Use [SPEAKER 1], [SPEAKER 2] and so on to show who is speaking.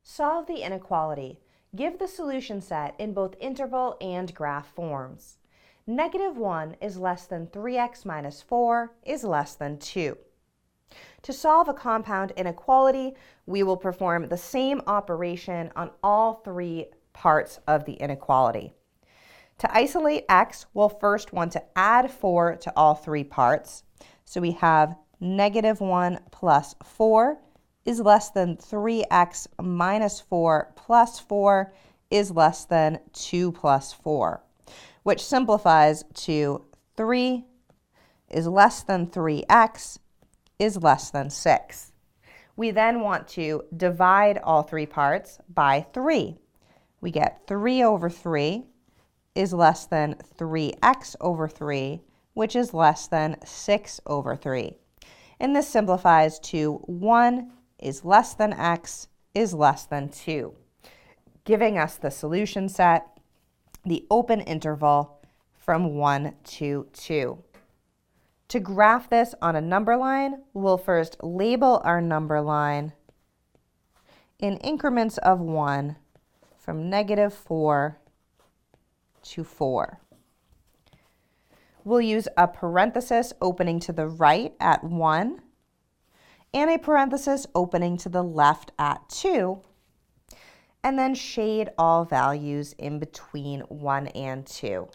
[SPEAKER 1] Solve the inequality. Give the solution set in both interval and graph forms. -1 is less than 3x minus 4 is less than 2. To solve a compound inequality, we will perform the same operation on all three parts of the inequality. To isolate x, we'll first want to add 4 to all three parts. So we have -1 plus 4 is less than 3x minus 4 plus 4 is less than 2 plus 4, which simplifies to 3 is less than 3x is less than 6. We then want to divide all three parts by 3. We get 3 over 3 is less than 3x over 3, which is less than 6 over 3. And this simplifies to 1 is less than x is less than 2, giving us the solution set, the open interval from 1 to 2. To graph this on a number line, we'll first label our number line in increments of 1 from -4 to 4. We'll use a parenthesis opening to the right at 1 and a parenthesis opening to the left at 2, and then shade all values in between 1 and 2.